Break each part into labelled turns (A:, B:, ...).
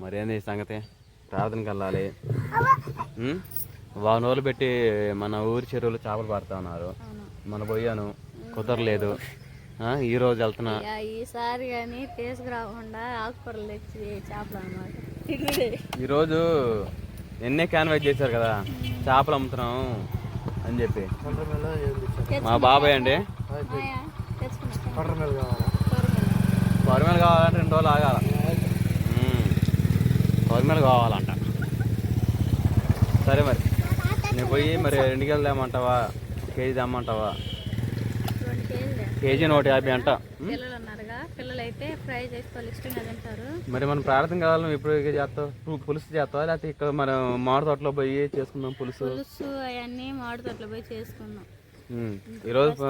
A: మరేంది సంగతి? ప్రార్థనకి వెళ్ళాలి. వారం రోజులు పెట్టి మన ఊరి చెరువులు చేపలు పడతా ఉన్నారు. మన పోయాను, కుదరలేదు. ఈ రోజు వెళ్తున్నా.
B: ఈసారి కానీ తీసుకురాకుండా ఆకుకూరలు తెచ్చి చేపలు అన్నమాట.
A: ఈరోజు ఎన్నే క్యాన్వాస్ చేశారు కదా, చేపలు అమ్ముతున్నాం అని చెప్పి. మా బాబాయ్ అండి. కొరమేలు కావాలంటే 2 రోజులు ఆగాల. కొరమేలు కావాలంట. సరే మరి నేను పోయి మరి 2 కేజీలు తెమ్మంటావా, 1 కేజీ తెమ్మంటావా? కేజీ 150 అంట. మరి మనం ప్రార్థన కావాలి. ఇప్పుడు చేస్తావు పులుసు చేస్తావా, లేకపోతే ఇక్కడ మనం మామిడి తోటలో పోయి చేసుకుందాం పులుసు?
B: అవన్నీ మామిడి తోటలో పోయి చేసుకుందాం
A: ఈరోజు.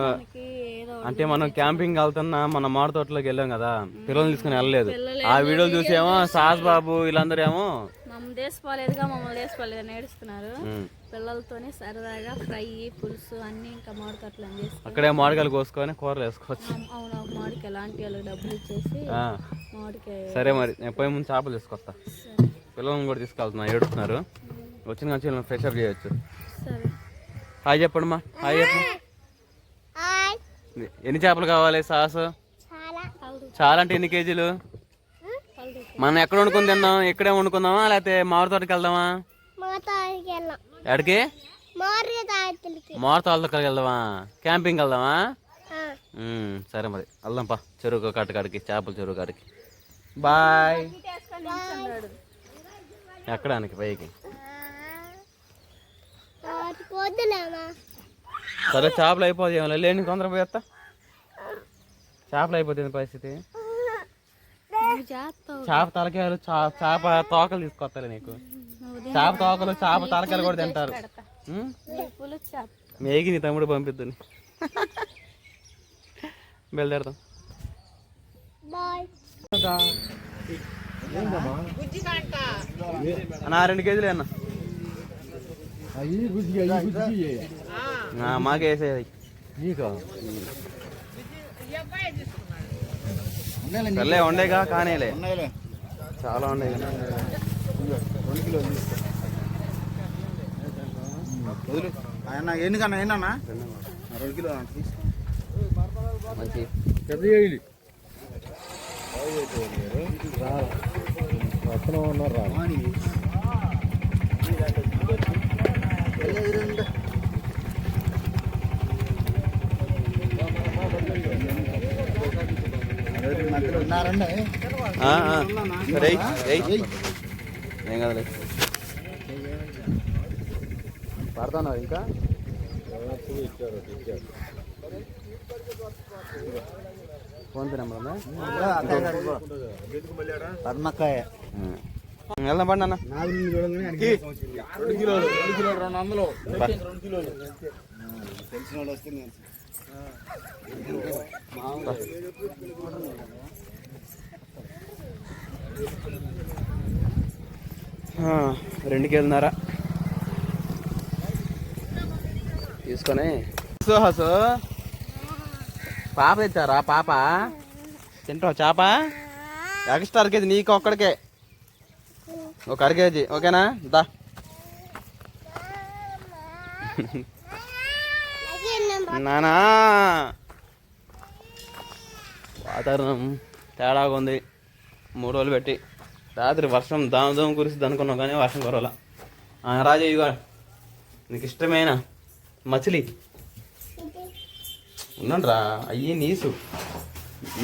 A: అంటే మనం క్యాంపింగ్ వెళ్తున్నా మన మామిడి తోటలోకి వెళ్ళాం కదా, పిల్లల్ని తీసుకుని వెళ్ళలేదు. ఆ వీడియోలు చూసేమో సాస్ బాబు వీళ్ళందరూ ఏమో
B: మమ్మల్ని దేశపోలేదుగా నేడుస్తున్నారు. పిల్లలతోనే సరదాగా ఫ్రై పులుసు అన్ని ఇంకా మామిడి తోటలు
A: అక్కడే మామిడికాయలు కోసుకొని కూరలు వేసుకోవచ్చు.
B: అవును, మామిడికాయ లాంటి వాళ్ళకి డబ్బులు ఇచ్చేసి మామిడికాయ.
A: సరే మరి నేను పోయి ముందు చేపలు తీసుకొస్తా. పిల్లల్ని కూడా తీసుకెళ్తున్నా, ఏడుస్తున్నారు. వచ్చిన కానీ ఫ్రెష్ అప్ చేయొచ్చు.
B: సరే
A: హాయ్ చెప్పండి. హాయ్ చెప్పండి. ఎన్ని చేపలు కావాలి? సాసు చాలా అంటే ఎన్ని కేజీలు? మనం ఎక్కడ వండుకుని తిందాం? ఇక్కడే వండుకుందామా లేకపోతే మామిడి తోటకి వెళ్దామా? ఎక్కడికి? మామిడి తోటకి వెళ్దామా? క్యాంపింగ్ వెళ్దామా? సరే మరి వెళ్దాంపా. చెరువు కాడికి, చేపల చెరువు కాడికి. బాయ్. ఎక్కడానికి పైకి? సరే చేపలు అయిపోతాయి. లేని తొందర పోయేస్తా. చేపలు అయిపోతుంది పరిస్థితి. చేప తలకాయలు, చేప తోకలు తీసుకొస్తాలే నీకు. చేప తోకలు, చేప తలకాయలు కూడా తింటారు. మేగి నీ తమ్ముడు పంపిద్దని బయలుదేరదాం. అన్నా 2 కేజీలు అన్న మాకేసేది. సర్లే ఉండేగా కానీలే, చాలా ఉండే.
C: 2 కిలోలు ఎన్నికన్నా ఏంటన్నా? 2 కిలోలు
A: మంచి సరే ఏం కదలే. పడతాను ఇంకా ఫోన్ పే నెంబర్ ఉందా?
C: పద్మకాయ
A: వెళ్దాం పండి అన్న.
C: 2 కిలోలు 200 2 కిలోలు తెలిసిన వాళ్ళు వస్తే
A: 2 కేజీలున్నర తీసుకొని. హసు పాప తెచ్చారా? పాప తింటావు చేప? ఎక్స్ట్రా 1 కేజీ నీకు ఒక్కడికే, 1 కేజీ ఓకేనా? దా. నానా వాతావరణం తేడాగా ఉంది. 3 రోజులు పెట్టి రాత్రి వర్షం దామ కురిస్తుంది అనుకున్నాం కానీ వర్షం కురవలా. రాజు ఇవ్వ నీకు ఇష్టమైన మచిలీ ఉన్నాండ్రా. అయ్యి నీసు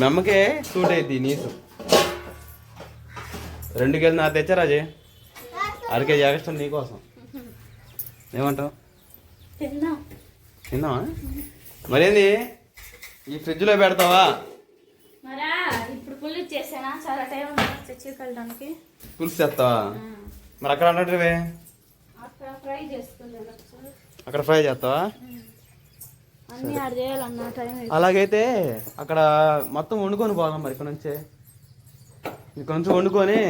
A: మెమ్మకే సూట్ అయింది నీసు. 2 కేజీ నాకు తెచ్చా రాజే. 1 కేజీ ఎక్స్ట్రా నీకోసం. ఏమంటావు? తిన్నావా? మరేంది ఈ ఫ్రిడ్జ్లో పెడతావా? పులుసు చేస్తావా? మరి అక్కడ అన్నట్టువే అక్కడ ఫ్రై చేస్తావా? అలాగైతే అక్కడ మొత్తం వండుకొని పోదాం. మరి ఇక్కడ నుంచి వండుకొని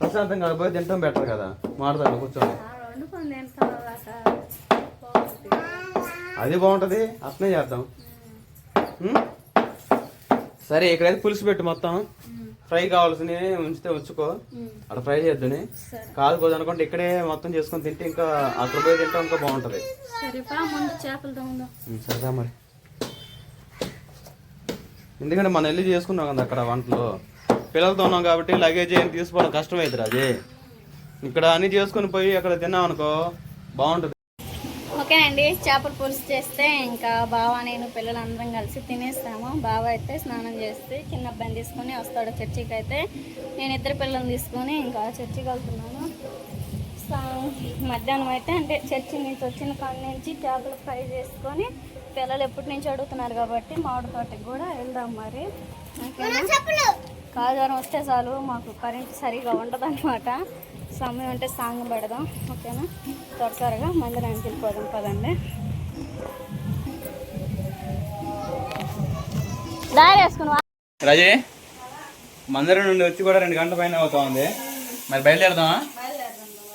A: ప్రశాంతంగా పోయి తింటాం బెటర్ కదా. మాడతాను కూర్చొని అది బాగుంటుంది. అట్నే చేద్దాం. సరే ఇక్కడైతే పులుసు పెట్టు మొత్తం. ఫ్రై కావాల్సినవి ఉంచితే ఉంచుకో, అక్కడ ఫ్రై చేద్దుని. కాదు అనుకుంటే ఇక్కడే మొత్తం చేసుకొని తింటే ఇంకా అక్కడ పోయి తింటే ఇంకా బాగుంటది. సరేదా మరి, ఎందుకంటే మనం వెళ్ళి చేసుకున్నాం కదా అక్కడ వంటలు, పిల్లలతో ఉన్నాం కాబట్టి లగేజ్ ఏం తీసుకోవడం కష్టమవుతుంది. అది ఇక్కడ అన్ని చేసుకుని పోయి అక్కడ తిన్నాం అనుకో బాగుంటుంది.
B: ఓకేనండి, చేపల పులుసు చేస్తే ఇంకా బావ నేను పిల్లలందరం కలిసి తినేస్తాము. బావ అయితే స్నానం చేస్తే చిన్న అబ్బాయిని తీసుకొని వస్తాడు చర్చికి. అయితే నేను ఇద్దరు పిల్లల్ని తీసుకొని ఇంకా చర్చికి వెళ్తున్నాను. మధ్యాహ్నం అయితే అంటే చర్చి నుంచి వచ్చిన కాడి నుంచి చేపలు ఫ్రై చేసుకొని, పిల్లలు ఎప్పటి నుంచి అడుగుతున్నారు కాబట్టి మామిడి తోటకి కూడా వెళ్దాం మరి. కాజారం వస్తే చాలు, మాకు కరెంట్ సరిగా ఉండదన్నమాట. సమయం అంటే సాంగ్ పెడదాం. ఓకేనా, త్వరగా మందిరానికి వెళ్ళిపోదాం పదండి. దారి వేసుకుని
A: రాజే, మందిరం నుండి వచ్చి కూడా 2 గంటల పైన అవుతా ఉంది. మరి బయలుదేరదామా?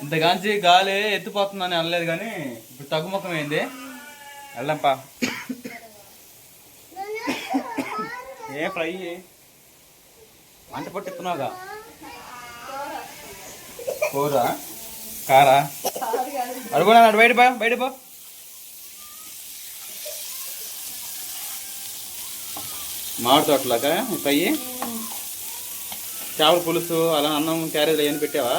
A: ఇంత గాంచి గాలి ఎత్తిపోతుందని అనలేదు కానీ ఇప్పుడు తగ్గుముఖం అయింది. వెళ్దాంపా. ఏ ఫ్రై వంట పట్టిస్తున్నావుగా? కూర కారా అడుగునా? బయట పో. మామిడి తోటలాగా ఫ్రై, చేపల పులుసు, అలా అన్నం, క్యారేజ్ అవన్నీ పెట్టావా?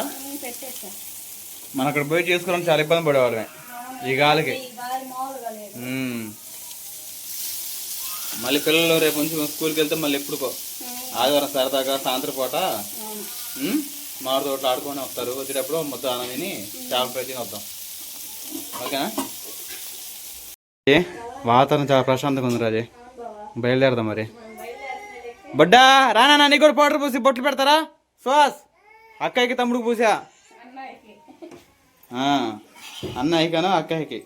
A: మనం అక్కడ పోయి చేసుకోవడానికి చాలా ఇబ్బంది పడేవాళ్ళమే ఈ గాలికి. మళ్ళీ పిల్లలు రేపు నుంచి స్కూల్కి వెళ్తే మళ్ళీ ఎప్పుడుకో ఆదివారం సరదాగా సాయంత్రం పూట మామిడి తోటలు ఆడుకొని వస్తారు. వచ్చేటప్పుడు మొత్తం అన్నం తిని చేపల ఫ్రై తిని వద్దాం. ఓకేనా? వాతావరణం చాలా ప్రశాంతంగా ఉంది రాజే, బయలుదేరదాం మరి. బడ్డా రానా, నీకు కూడా పౌడర్ పూసి బొట్లు పెడతారా? సుహాస్ అక్కయ్యకి తమ్ముడికి పూసా, అన్నయ్యకను అక్కయ్యకి.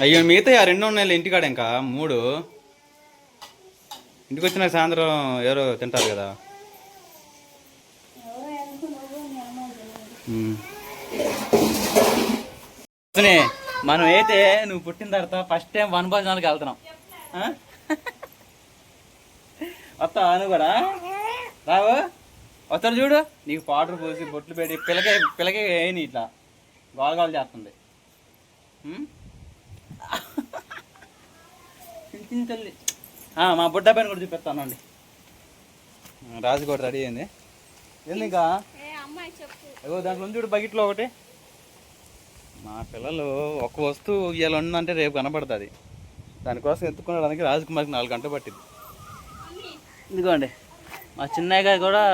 A: అయ్యో మిగతా 2 ఉన్నాయి ఇంటికాడ, ఇంకా 3. ఇంటికి వచ్చిన సాయంత్రం ఎవరో తింటారు కదా. మనం అయితే నువ్వు పుట్టిన తర్వాత ఫస్ట్ టైం వనభోజనాలకు వెళ్తున్నాం. వస్తావా నువ్వు కూడా? రావు? వస్తాడు చూడు, నీకు పౌడర్ పోసి బొట్లు పెట్టి పిల్లకే వేయని ఇట్లా గోలగోలు చేస్తుంది. తల్లి మా బుడ్డ పైన కూడా చూపిస్తాను అండి. రాజు కూడా రెడీ అయింది. ఏంది ఇంకా దాంట్లో చూడు బకెట్లో ఒకటి. మా పిల్లలు ఒక వస్తువు ఇవాళ ఉందంటే రేపు కనపడుతుంది. దానికోసం ఎత్తుకునేదానికి రాజకుమారికి 4 గంటలు పట్టింది. ఇదిగోండి మా చిన్నయ్య గారు కూడా,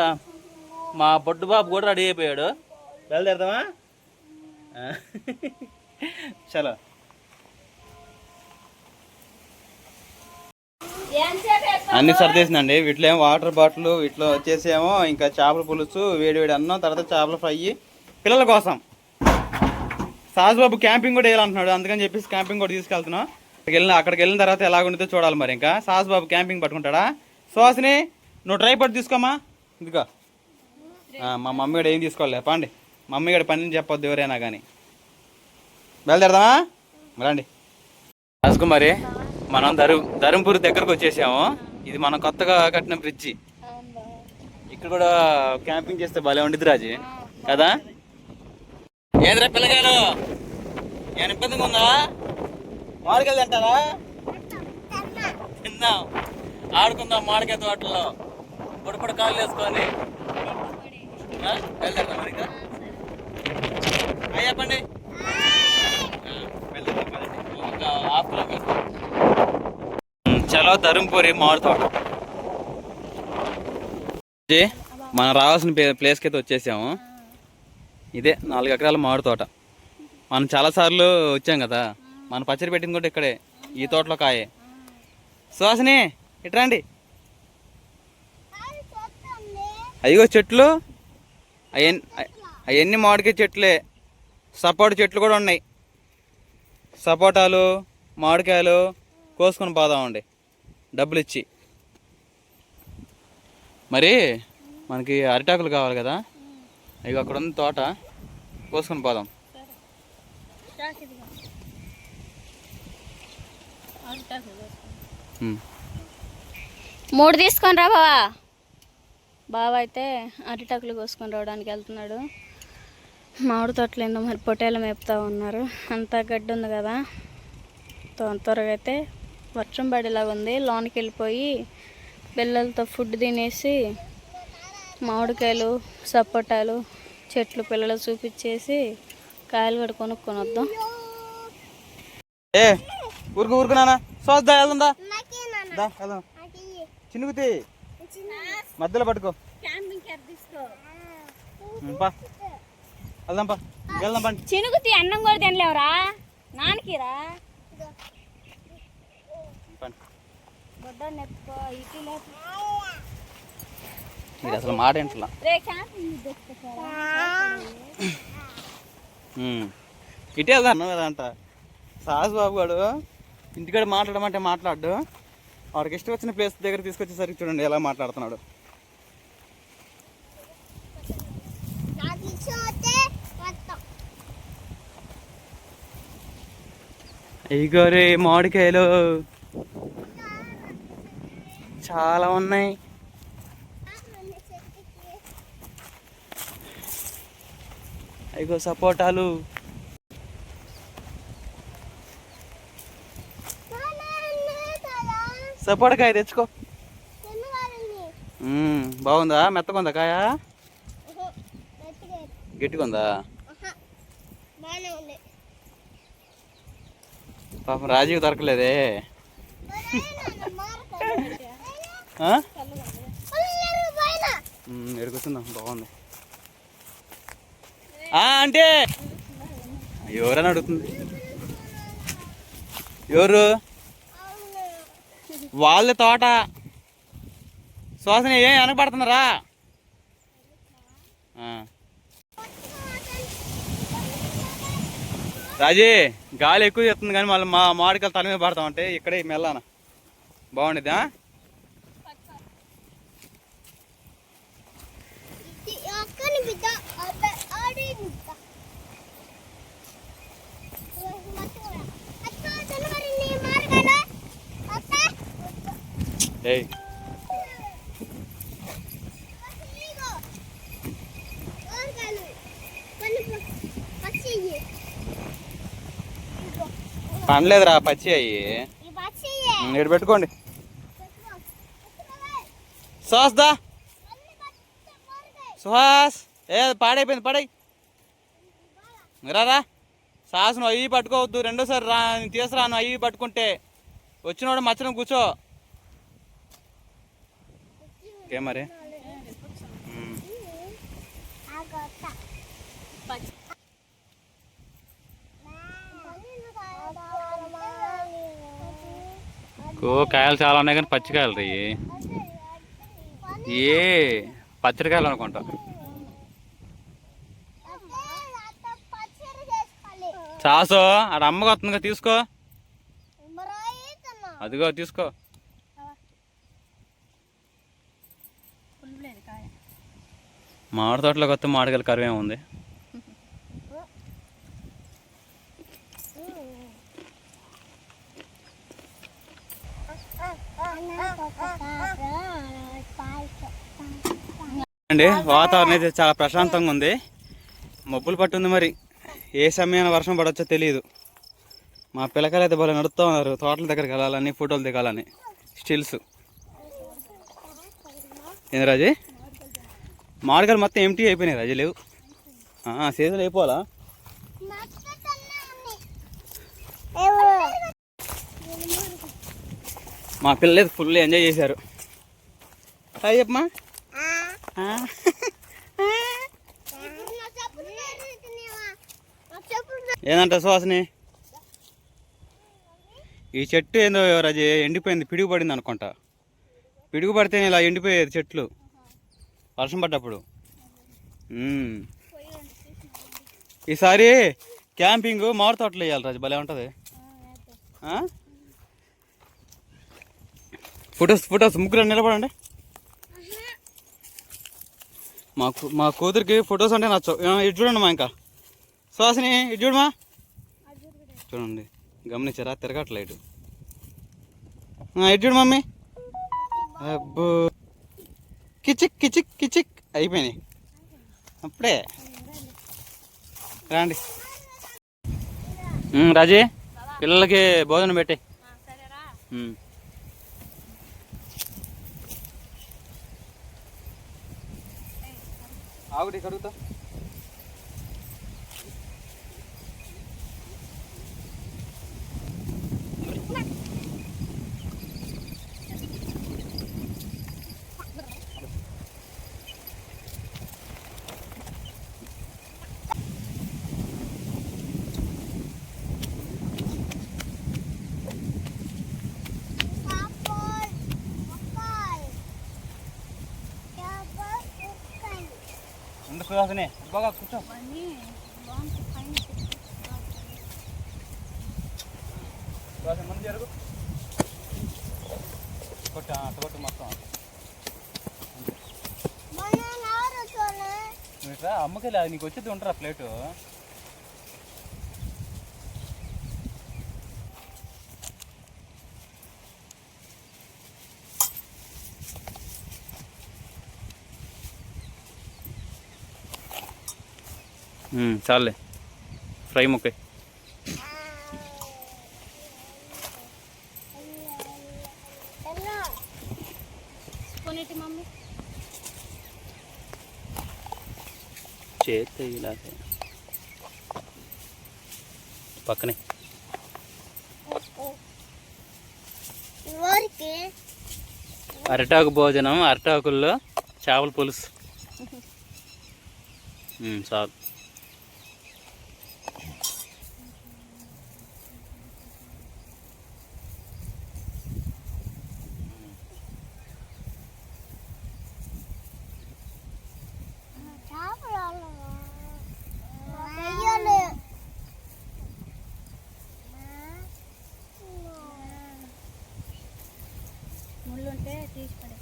A: మా బొడ్డు బాబు కూడా రెడీ అయిపోయాడు. బయలుదేరదామా? చలో. అన్ని సర్దేసిందండి. వీటిలో ఏమో వాటర్ బాటిల్, వీటిలో వచ్చేసేమో ఇంకా చేపల పులుసు, వేడి అన్నం, తర్వాత చేపల ఫ్రై పిల్లల కోసం. సాజుబాబు క్యాంపింగ్ కూడా వేయాలంటున్నాడు, అందుకని చెప్పేసి క్యాంపింగ్ కూడా తీసుకెళ్తున్నాం. అక్కడికి వెళ్ళిన తర్వాత ఎలాగుంటుందో చూడాలి మరి. ఇంకా సాజుబాబు క్యాంపింగ్ పట్టుకుంటాడా? సుహాసిని నువ్వు ట్రై పట్టు తీసుకోమా. ఇదిగో మా మమ్మీ కూడా ఏం తీసుకోవాలి పండి. మమ్మీ కూడా పని చెప్పొద్దు ఎవరైనా కానీ. బయలుదేరదామా? రండి. రాజకుమారి, మనం ధర్మపురి దగ్గరకు వచ్చేసాము. ఇది మనం కొత్తగా కట్టిన బ్రిడ్జి. ఇక్కడ కూడా క్యాంపింగ్ చేస్తే భలే ఉండిద్ది రాజు కదా. ఏంద్రా పిల్లగారు, ఏమైనా ఇబ్బందిగా ఉందా? మామిడికాయలు తింటారా? తిందాం, ఆడుకుందాం మామిడికాయ తోటలో పొడి కాళ్ళు వేసుకొని. వెళ్తాం మరి. ఇంకా చెప్పండి. చలో ధర్మపురి మామిడి తోట. మనం రావాల్సిన ప్లేస్కి అయితే వచ్చేసాము. ఇదే 4 ఎకరాల మామిడి తోట. మనం చాలాసార్లు వచ్చాం కదా. మనం పచ్చడి పెట్టింది కూడా ఇక్కడే, ఈ తోటలో కాయే. సుహాసిని ఇట్రండి. అయ్యో చెట్లు, అవన్నీ మామిడికాయ చెట్లే. సపోటా చెట్లు కూడా ఉన్నాయి. సపోటాలు, మామిడికాయలు కోసుకొని పోదామండి డబ్బులు ఇచ్చి. మరి మనకి అరిటాకులు కావాలి కదా, ఇక అక్కడ ఉంది తోట, కోసుకొని పోదాం.
B: మూడు తీసుకొని రా బావా. బావ అయితే అరిటాకులు కోసుకొని రావడానికి వెళ్తున్నాడు. మామిడి తోటలు ఏందో మరి పొట్టేలు మేపుతూ ఉన్నారు. అంతా గడ్డి ఉంది కదా, త్వరగా అయితే వర్షం పడేలాగా ఉంది. లోనికి వెళ్ళిపోయి పిల్లలతో ఫుడ్ తినేసి మామిడికాయలు సపోటాలు చెట్లు పిల్లలు చూపించేసి కాయలు కూడా కొనుక్కొని వద్దాం.
A: ఊరుకున్నానా సోద్దా వెళ్దా వెళ్దాం. చినుకుతి మధ్యలో పట్టుకో వెళ్దాం పా వెళ్దాం పండి.
B: చినుకుతి అన్నం కూడా తినలేవురా నాన్నకిరా
A: మీరు అసలు మాట ఏంటలా ఇటే వెళ్దాం కదా అంట. సాహస్ బాబు గారు ఇంటికాడ మాట్లాడమంటే మాట్లాడు. వాడికి ఇష్టం వచ్చిన ప్లేస్ దగ్గర తీసుకొచ్చేసరికి చూడండి ఎలా మాట్లాడుతున్నాడు. ఇగోరే మామిడికాయలు చాలా ఉన్నాయి. ఇగో సపోటాలు. సపోటకాయ తెచ్చుకో. బాగుందా? మెత్తకుందా కాయ? గట్టిగుందా? పాపం రాజీవ్ దొరకలేదే. ఎడుకుతుందా? బాగుంది అంటే ఎవరని అడుగుతుంది. ఎవరు? వాళ్ళ తోట. శ్వాసన ఏం వెనకబడుతున్నారా? రాజీ గాలి ఎక్కువ చేస్తుంది కానీ మళ్ళీ మా మామిడికాయలు తల మీద పడతామంటే ఇక్కడే మెల్లాన బాగుండిద్దా? పండలేదురా పచ్చి అయ్యి. ఇక్కడ పెట్టుకోండి. సుహాస్దా సుహాస్ పాడైపోయింది పడాయి రారా. సాస్ నువ్వు అయ్యి పట్టుకోవద్దు. రెండోసారి రా తీసురా. నువ్వు అయ్యి పట్టుకుంటే వచ్చినోడు మచ్చడం కూర్చో. ఓకే మరి కాయలు చాలా ఉన్నాయి కానీ పచ్చికాయలు రీ. ఏ పచ్చడికాయలు అనుకుంటా. సాసు ఆడ అమ్మగా వస్తుందిగా తీసుకో. అదిగో తీసుకో. మామిడి తోటలోకి వస్తే మామిడికాయలు కరువే ఉంది. అండి వాతావరణం అయితే చాలా ప్రశాంతంగా ఉంది. మబ్బులు పట్టుంది. మరి ఏ సమయాన్ని వర్షం పడవచ్చో తెలియదు. మా పిల్లకాయలు అయితే బాగా నడుస్తూ ఉన్నారు. తోటల దగ్గరికి వెళ్ళాలని ఫోటోలు దిగాలని స్టిల్స్. ఏంది రాజీ? మామిడికాయలు మొత్తం ఎంటీ అయిపోయినాయి రాజీ. లేవు సీజన్ అయిపోవాలా? మా పిల్లలు ఫుల్ ఎంజాయ్ చేశారు. హాయ్ చెప్పమ్మా. ఏందంట సువాసని? ఈ చెట్టు ఏందో రాజీ ఎండిపోయింది. పిడుగు పడింది అనుకుంటా. పిడుగు పడితే ఇలా ఎండిపోయేది చెట్లు వర్షం పడ్డప్పుడు. ఈసారి క్యాంపింగ్ మామిడి తోటలు వేయాలి రాజు. భలే ఉంటుంది. ఫొటోస్ ముగ్గురు నిలబడండి. మా కూతురికి ఫొటోస్ అంటే నచ్చవు. ఇటు చూడండి మా. ఇంకా సుహాసిని ఇటు చూడమా. చూడండి గమనించారా? తిరగట్లే ఇటు. ఎటు చూడు మమ్మీ. అబ్బో కిచిక్ కిచిక్ కిచిక్ అయిపోయినాయి అప్పుడే. రండి రాజీ, పిల్లలకి భోజనం పెట్టే. ఆగుడి కడుగుతా. సుహాసిని బాగా కూర్చో. ముందు జరుగు. కొట్టు మొత్తం. అమ్మకి నీకు వచ్చేది ఉంటారా ప్లేటు? చాలే ఫ్రై ముక్క. చేతి ఇలా పక్కనే అరిటాకు భోజనం. అరిటాకుల్లో చేపల పులుసు చాలు.
B: ముళ్ళుంటే తీసి పడే.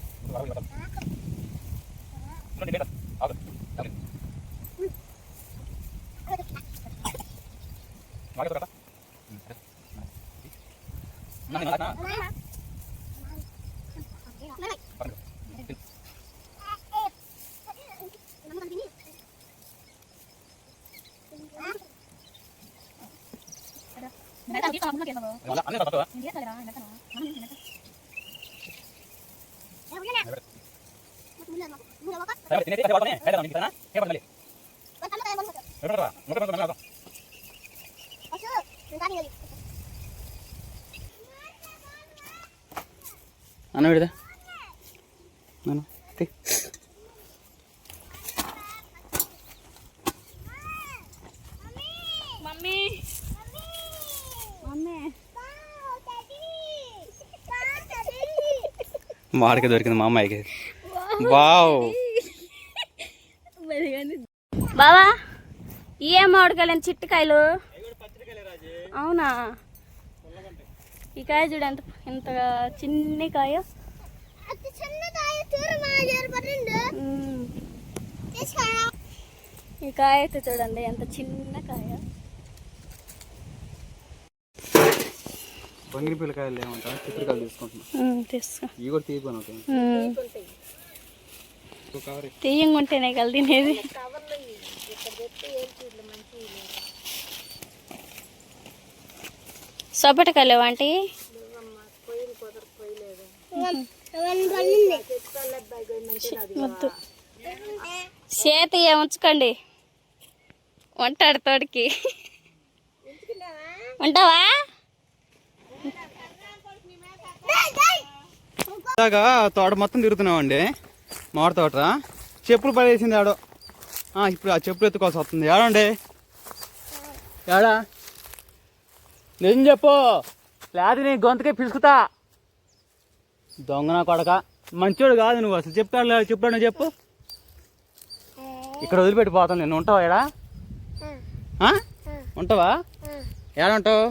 B: అన్న విడదా మమ్మీ మమ్మీ
A: మాడికి దొరికింది మా అమ్మాయికి. వావ్
B: బావా ఏ మామిడికాయలు చిట్టుకాయలు? అవునా? ఈ కాయ చూడు ఎంత ఇంత చిన్ని కాయ. ఈ కాయ అయితే చూడండి ఎంత చిన్న కాయ.
A: పొంగిరి పిల్లకాయలు ఏమంటారు, చిత్రకాయలు తీసుకుంటున్నాం.
B: తీసుకో.
A: ఇవి కూడా తీయకొని
B: తీయంగా ఉంటేనే కదా తినేది. సొబ్బటకాయలు వంటి చేతి ఉంచుకోండి, ఉంటాడు తోడికి. ఉంటావా?
A: ఇలాగా తోట మొత్తం తిరుగుతున్నామండి, మామిడి తోట. చెప్పులు పడేసింది ఆడో. ఇప్పుడు ఆ చెప్పులు ఎత్తుకోవాల్సి వస్తుంది. ఏడండి ఏడా నిజం చెప్పు, లేదు నీ గొంతుకే పిసుకుతా. దొంగ నా కొడక, మంచోడు కాదు నువ్వు అసలు. చెప్తాడు చెప్పు. ఇక్కడ వదిలిపెట్టిపోతాను నేను. ఉంటావా ఏడా? ఉంటావా? ఏడంటావు?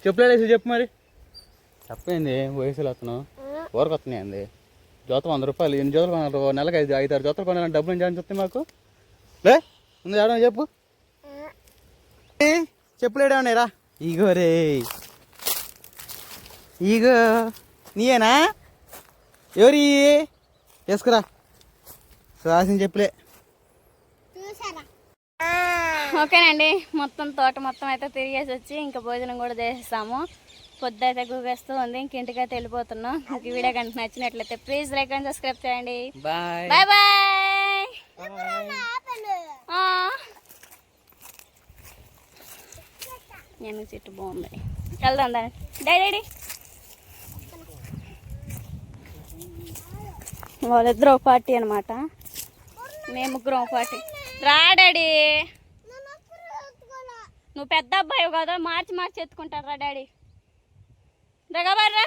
A: చెప్పులు వేసి చెప్పు మరి. చెప్పేంది వయసులో వస్తున్నావు, ఊరికి వస్తున్నాయి అండి. జోత 100 రూపాయలు. ఎన్ని జోతలు కొనాలి? నెలకు 5-6 జోతలు కొనాలని డబ్బులు ఏం చేయాలని చెప్తే మాకు లే. ముందు ఏడని చెప్పు. చెప్పులు ఏడా ఉన్నాయిరా? ఇగో రే.
C: ఇగో నీయేనా ఎవరి వేసుకురా సుహాసిని చెప్పులే.
B: ఓకేనండి, మొత్తం తోట మొత్తం అయితే తిరిగేసి వచ్చి ఇంకా భోజనం కూడా చేసేస్తాము. పొద్దు అయితే గూగేస్తూ ఉంది, ఇంక ఇంటికైతే వెళ్ళిపోతున్నాం. మీకు ఈ వీడియో కనుక నచ్చినట్లయితే ప్లీజ్ లైక్ అండ్ సబ్స్క్రైబ్ చేయండి.
A: Bye
B: bye bye. నేను చెట్టు బాగుంది, వెళ్దాం దాన్ని. డాడీ వాళ్ళిద్దరు ఒక పార్టీ అనమాట, మేము ముగ్గురం ఒక పార్టీ. రా డాడీ, నువ్వు పెద్ద అబ్బాయి కదా, మార్చి ఎత్తుకుంటారు రా డాడీ. రా